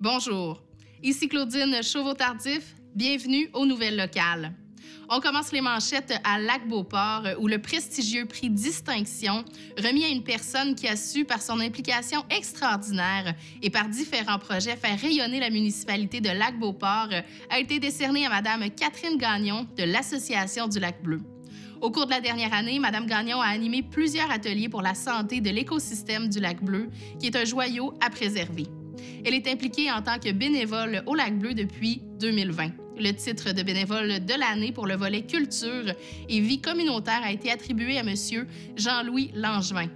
Bonjour, ici Claudine Chauveau-Tardif, bienvenue aux Nouvelles locales. On commence les manchettes à Lac-Beauport où le prestigieux prix Distinction, remis à une personne qui a su, par son implication extraordinaire et par différents projets, faire rayonner la municipalité de Lac-Beauport, a été décerné à Mme Catherine Gagnon de l'Association du Lac-Bleu. Au cours de la dernière année, Mme Gagnon a animé plusieurs ateliers pour la santé de l'écosystème du Lac-Bleu, qui est un joyau à préserver. Elle est impliquée en tant que bénévole au Lac-Bleu depuis 2020. Le titre de bénévole de l'année pour le volet culture et vie communautaire a été attribué à M. Jean-Louis Langevin.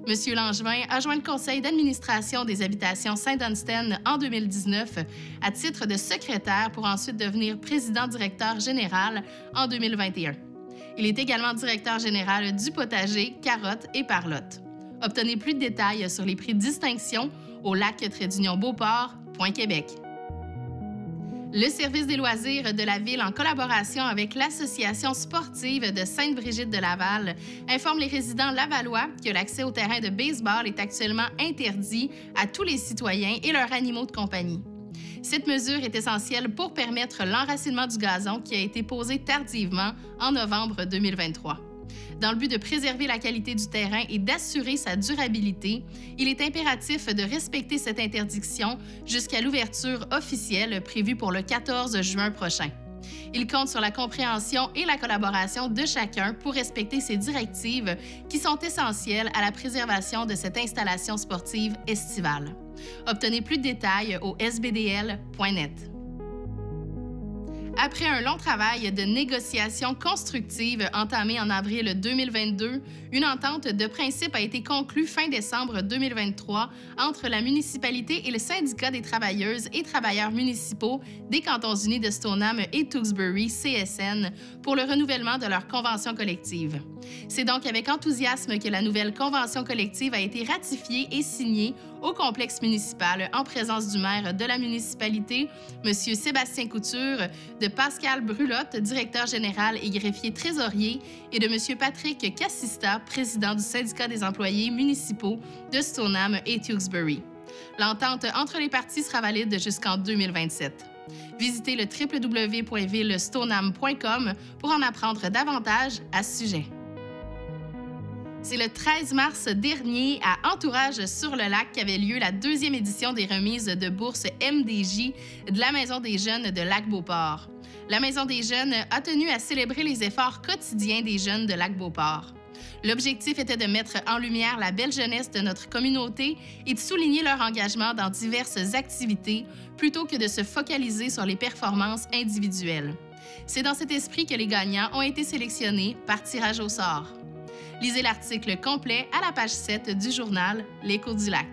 M. Langevin a joint le conseil d'administration des habitations Saint-Dunstan en 2019 à titre de secrétaire pour ensuite devenir président-directeur général en 2021. Il est également directeur général du potager Carottes et Parlotte. Obtenez plus de détails sur les prix de distinction au lac-beauport.québec. Le service des loisirs de la Ville, en collaboration avec l'Association sportive de Sainte-Brigitte de Laval, informe les résidents lavallois que l'accès au terrain de baseball est actuellement interdit à tous les citoyens et leurs animaux de compagnie. Cette mesure est essentielle pour permettre l'enracinement du gazon qui a été posé tardivement en novembre 2023. Dans le but de préserver la qualité du terrain et d'assurer sa durabilité, il est impératif de respecter cette interdiction jusqu'à l'ouverture officielle prévue pour le 14 juin prochain. Il compte sur la compréhension et la collaboration de chacun pour respecter ces directives qui sont essentielles à la préservation de cette installation sportive estivale. Obtenez plus de détails au sbdl.net. Après un long travail de négociation constructive entamé en avril 2022, une entente de principe a été conclue fin décembre 2023 entre la municipalité et le syndicat des travailleuses et travailleurs municipaux des Cantons unis de Stoneham et Tewksbury, CSN, pour le renouvellement de leur convention collective. C'est donc avec enthousiasme que la nouvelle convention collective a été ratifiée et signée au complexe municipal en présence du maire de la municipalité, M. Sébastien Couture, de Pascal Brulotte, directeur général et greffier trésorier, et de M. Patrick Cassista, président du syndicat des employés municipaux de Stoneham et Tewksbury. L'entente entre les parties sera valide jusqu'en 2027. Visitez le www.villestoneham.com pour en apprendre davantage à ce sujet. C'est le 13 mars dernier, à Entourage sur le lac, qu'avait lieu la deuxième édition des remises de bourse MDJ de la Maison des jeunes de Lac-Beauport. La Maison des jeunes a tenu à célébrer les efforts quotidiens des jeunes de Lac-Beauport. L'objectif était de mettre en lumière la belle jeunesse de notre communauté et de souligner leur engagement dans diverses activités plutôt que de se focaliser sur les performances individuelles. C'est dans cet esprit que les gagnants ont été sélectionnés par tirage au sort. Lisez l'article complet à la page 7 du journal L'Écho du lac.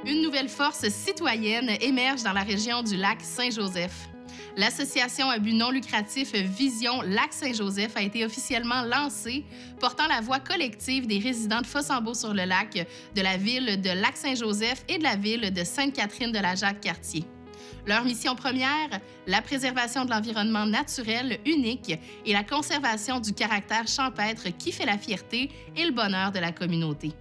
Une nouvelle force citoyenne émerge dans la région du lac Saint-Joseph. L'association à but non lucratif Vision Lac-Saint-Joseph a été officiellement lancée, portant la voix collective des résidents de Fossambeau-sur-le-Lac, de la ville de Lac-Saint-Joseph et de la ville de Sainte-Catherine-de-la-Jacques-Cartier. Leur mission première, la préservation de l'environnement naturel unique et la conservation du caractère champêtre qui fait la fierté et le bonheur de la communauté.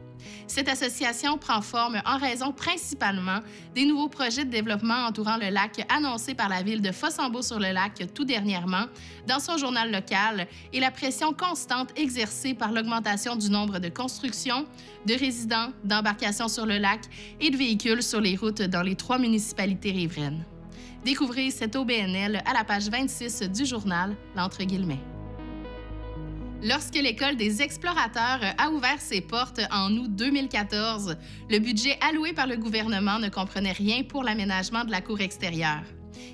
Cette association prend forme en raison principalement des nouveaux projets de développement entourant le lac annoncés par la ville de Fossambeau-sur-le-Lac tout dernièrement dans son journal local et la pression constante exercée par l'augmentation du nombre de constructions, de résidents, d'embarcations sur le lac et de véhicules sur les routes dans les 3 municipalités riveraines. Découvrez cette OBNL à la page 26 du journal L'Entre guillemets. Lorsque l'École des explorateurs a ouvert ses portes en août 2014, le budget alloué par le gouvernement ne comprenait rien pour l'aménagement de la cour extérieure.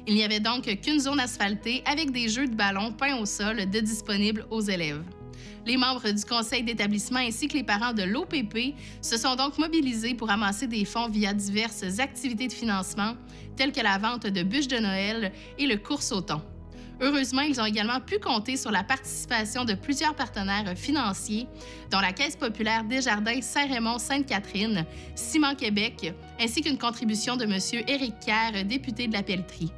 Il n'y avait donc qu'une zone asphaltée avec des jeux de ballons peints au sol de disponibles aux élèves. Les membres du conseil d'établissement ainsi que les parents de l'OPP se sont donc mobilisés pour amasser des fonds via diverses activités de financement, telles que la vente de bûches de Noël et le course au thon. Heureusement, ils ont également pu compter sur la participation de plusieurs partenaires financiers, dont la Caisse populaire Desjardins Saint-Raymond-Sainte-Catherine, Ciment Québec, ainsi qu'une contribution de M. Éric Kerr, député de la Pelletrie.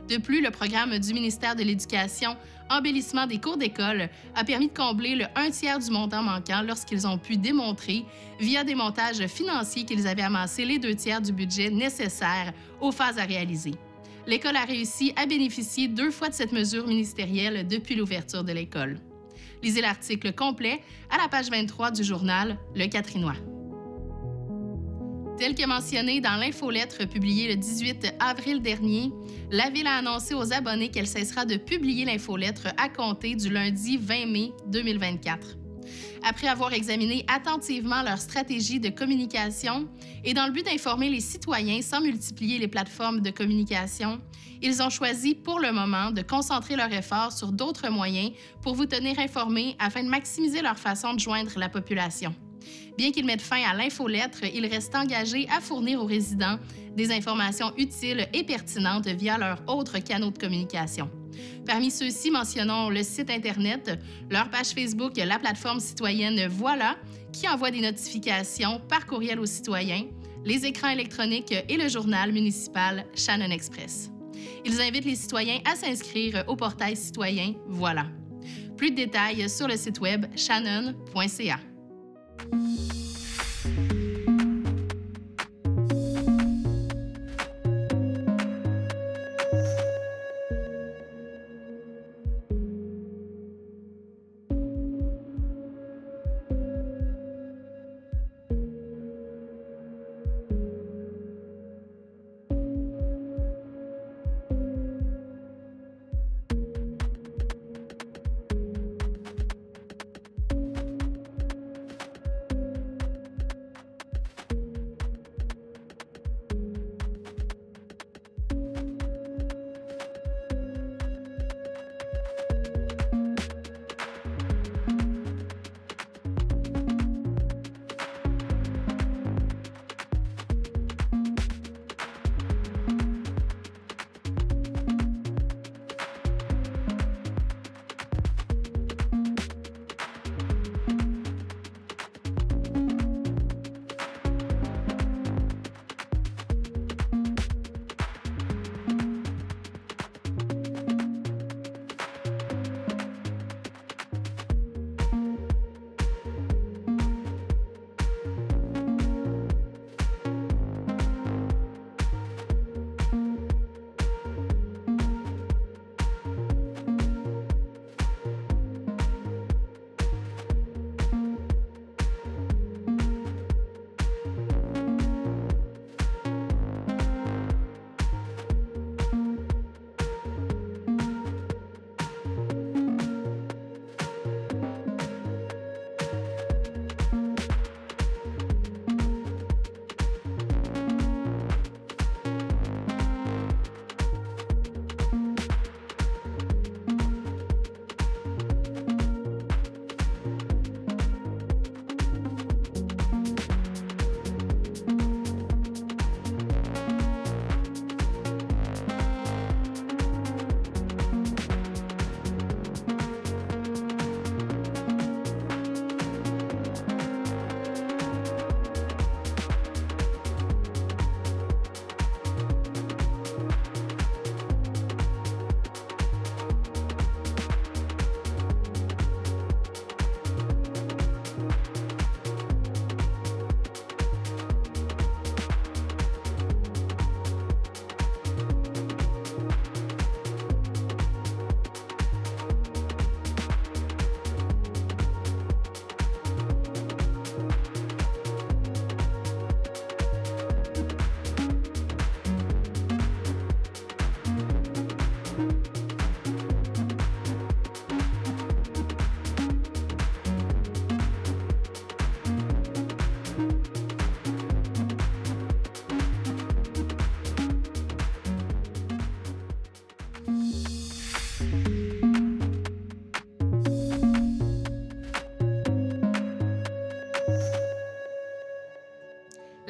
De plus, le programme du ministère de l'Éducation embellissement des cours d'école a permis de combler le 1/3 du montant manquant lorsqu'ils ont pu démontrer, via des montages financiers qu'ils avaient amassé, les 2/3 du budget nécessaire aux phases à réaliser. L'école a réussi à bénéficier 2 fois de cette mesure ministérielle depuis l'ouverture de l'école. Lisez l'article complet à la page 23 du journal Le Catrinois. Tel que mentionné dans l'infolettre publiée le 18 avril dernier, la Ville a annoncé aux abonnés qu'elle cessera de publier l'infolettre à compter du lundi 20 mai 2024. Après avoir examiné attentivement leur stratégie de communication et dans le but d'informer les citoyens sans multiplier les plateformes de communication, ils ont choisi pour le moment de concentrer leurs efforts sur d'autres moyens pour vous tenir informés afin de maximiser leur façon de joindre la population. Bien qu'ils mettent fin à l'infolettre, ils restent engagés à fournir aux résidents des informations utiles et pertinentes via leurs autres canaux de communication. Parmi ceux-ci, mentionnons le site Internet, leur page Facebook, la plateforme citoyenne Voilà, qui envoie des notifications par courriel aux citoyens, les écrans électroniques et le journal municipal Shannon Express. Ils invitent les citoyens à s'inscrire au portail citoyen Voilà. Plus de détails sur le site web shannon.ca.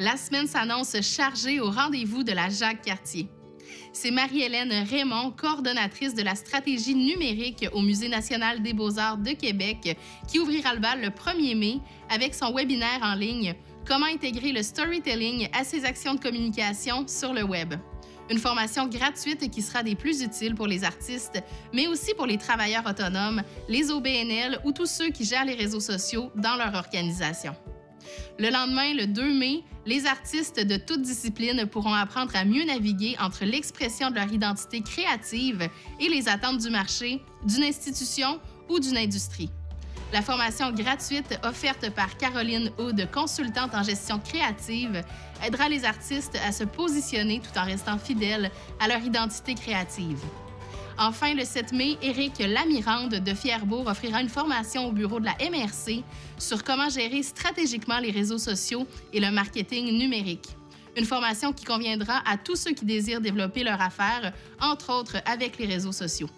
La semaine s'annonce chargée au rendez-vous de la Jacques-Cartier. C'est Marie-Hélène Raymond, coordonnatrice de la stratégie numérique au Musée national des beaux-arts de Québec, qui ouvrira le bal le 1er mai avec son webinaire en ligne « Comment intégrer le storytelling à ses actions de communication sur le web ». Une formation gratuite qui sera des plus utiles pour les artistes, mais aussi pour les travailleurs autonomes, les OBNL ou tous ceux qui gèrent les réseaux sociaux dans leur organisation. Le lendemain, le 2 mai, les artistes de toutes disciplines pourront apprendre à mieux naviguer entre l'expression de leur identité créative et les attentes du marché, d'une institution ou d'une industrie. La formation gratuite offerte par Caroline Hood, consultante en gestion créative, aidera les artistes à se positionner tout en restant fidèles à leur identité créative. Enfin, le 7 mai, Éric Lamirande de Fierbourg offrira une formation au bureau de la MRC sur comment gérer stratégiquement les réseaux sociaux et le marketing numérique. Une formation qui conviendra à tous ceux qui désirent développer leur affaire, entre autres avec les réseaux sociaux.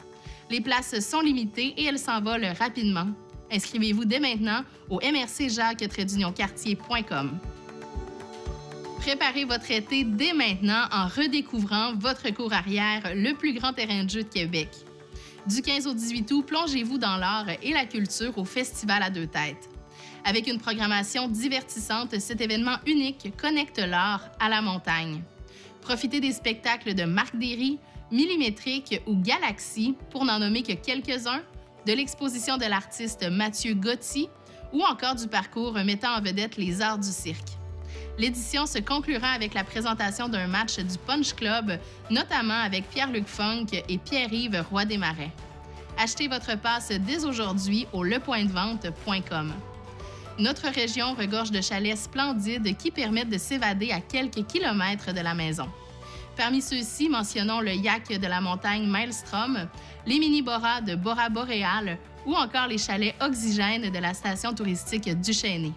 Les places sont limitées et elles s'envolent rapidement. Inscrivez-vous dès maintenant au mrcjacques-cartier.com. Préparez votre été dès maintenant en redécouvrant votre cour arrière, le plus grand terrain de jeu de Québec. Du 15 au 18 août, plongez-vous dans l'art et la culture au Festival à deux têtes. Avec une programmation divertissante, cet événement unique connecte l'art à la montagne. Profitez des spectacles de Marc Derry, Millimétrique ou Galaxy, pour n'en nommer que quelques-uns, de l'exposition de l'artiste Mathieu Gauthier ou encore du parcours mettant en vedette les arts du cirque. L'édition se conclura avec la présentation d'un match du Punch Club, notamment avec Pierre-Luc Funk et Pierre-Yves Roy-Desmarais. Achetez votre passe dès aujourd'hui au lepointdevente.com. Notre région regorge de chalets splendides qui permettent de s'évader à quelques kilomètres de la maison. Parmi ceux-ci, mentionnons le Yak de la montagne Maelstrom, les mini-boras de Bora Boréal ou encore les chalets Oxygène de la station touristique du Chêné.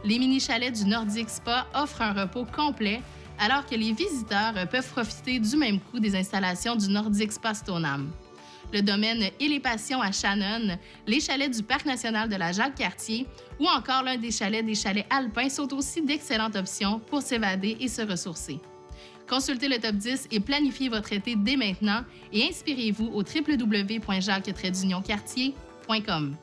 Les mini-chalets du Nordic Spa offrent un repos complet, alors que les visiteurs peuvent profiter du même coup des installations du Nordic Spa Stoneham. Le domaine Et les Passions à Shannon, les chalets du Parc national de la Jacques-Cartier ou encore l'un des chalets alpins sont aussi d'excellentes options pour s'évader et se ressourcer. Consultez le top 10 et planifiez votre été dès maintenant et inspirez-vous au www.jacques-cartier.com.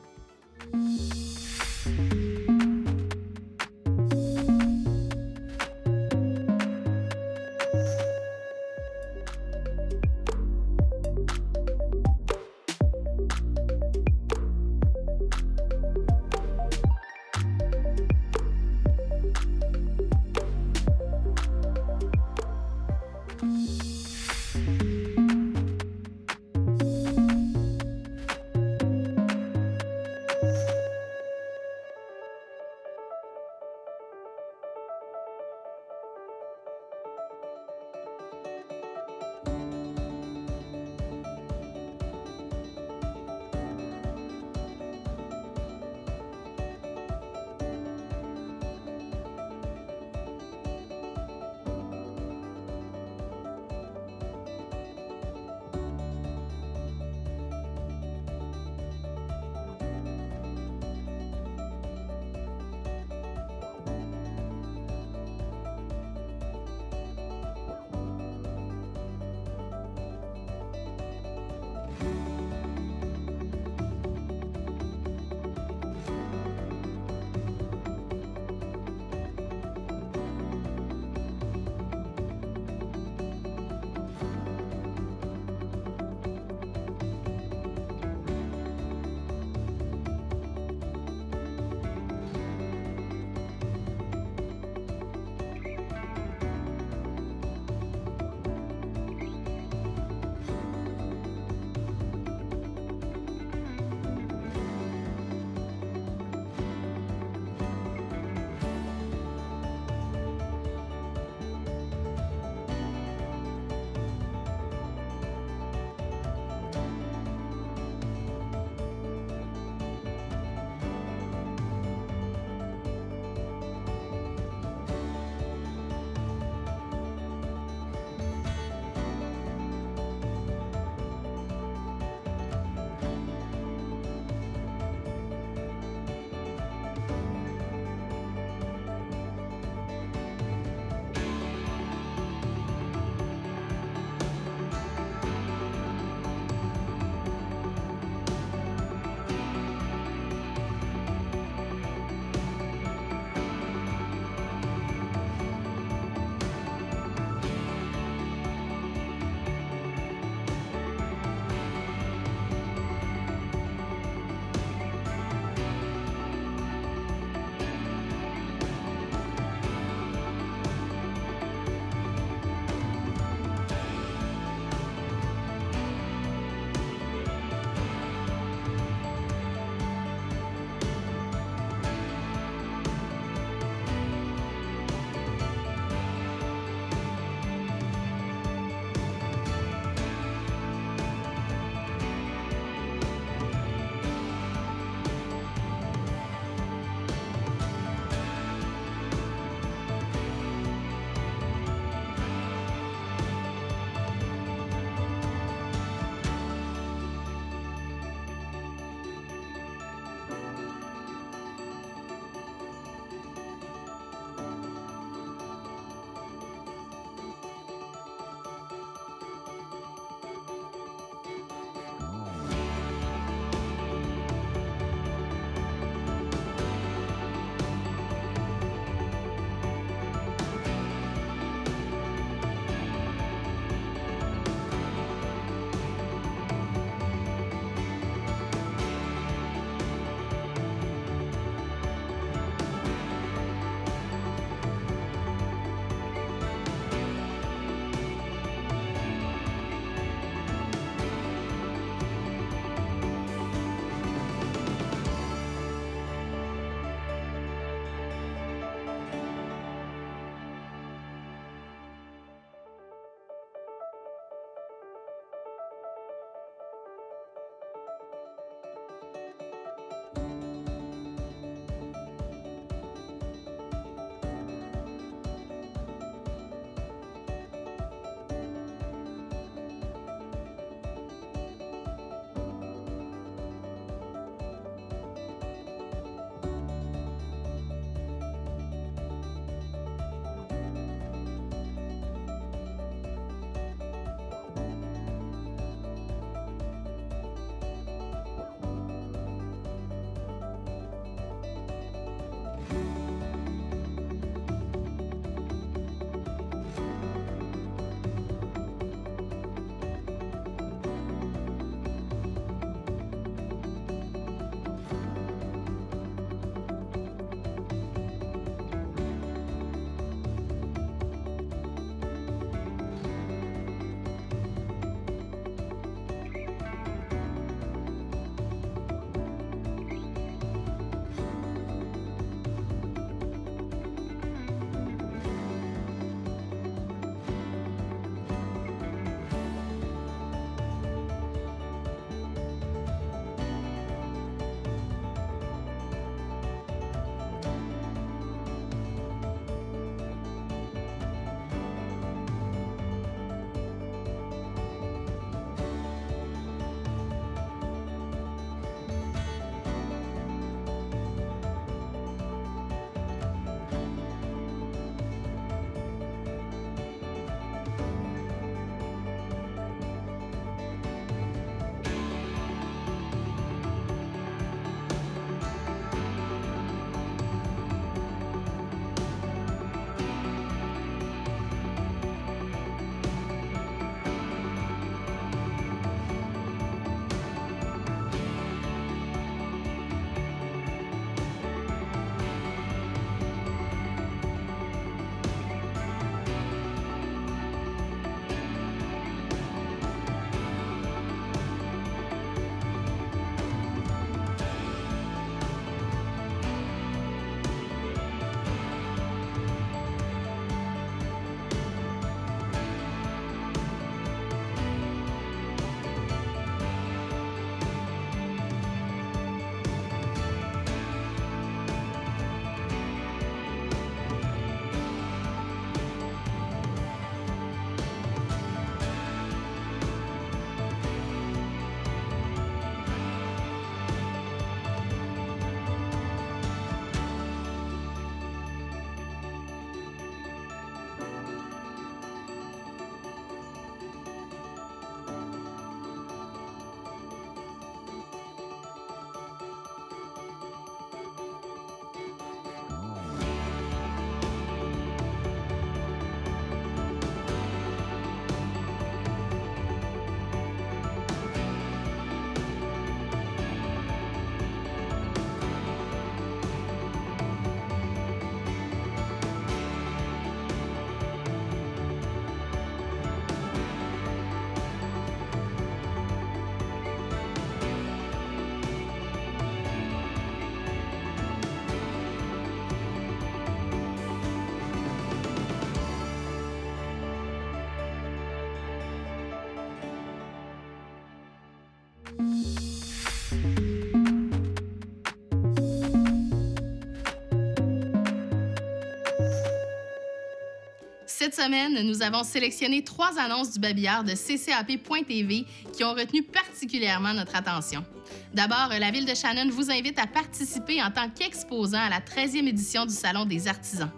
Cette semaine, nous avons sélectionné 3 annonces du babillard de ccap.tv qui ont retenu particulièrement notre attention. D'abord, la Ville de Shannon vous invite à participer en tant qu'exposant à la 13e édition du Salon des artisans.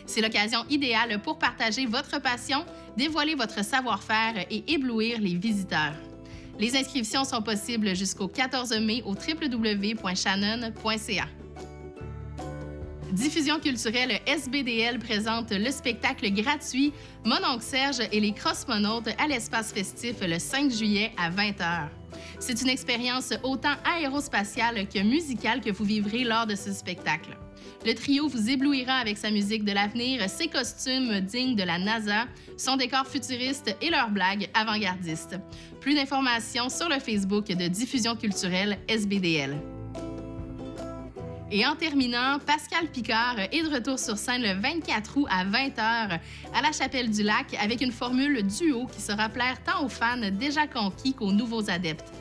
C'est l'occasion idéale pour partager votre passion, dévoiler votre savoir-faire et éblouir les visiteurs. Les inscriptions sont possibles jusqu'au 14 mai au www.shannon.ca. Diffusion culturelle SBDL présente le spectacle gratuit Mon oncle Serge et les Crossmonautes à l'espace festif le 5 juillet à 20h. C'est une expérience autant aérospatiale que musicale que vous vivrez lors de ce spectacle. Le trio vous éblouira avec sa musique de l'avenir, ses costumes dignes de la NASA, son décor futuriste et leurs blagues avant-gardistes. Plus d'informations sur le Facebook de Diffusion culturelle SBDL. Et en terminant, Pascal Picard est de retour sur scène le 24 août à 20h à la Chapelle du Lac avec une formule duo qui saura plaire tant aux fans déjà conquis qu'aux nouveaux adeptes.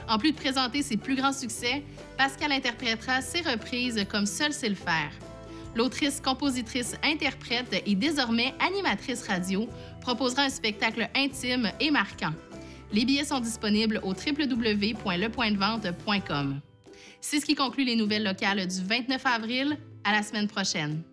En plus de présenter ses plus grands succès, Pascal interprétera ses reprises comme seul sait le faire. L'autrice, compositrice, interprète et désormais animatrice radio proposera un spectacle intime et marquant. Les billets sont disponibles au www.lepointdevente.com. C'est ce qui conclut les nouvelles locales du 29 avril. À la semaine prochaine.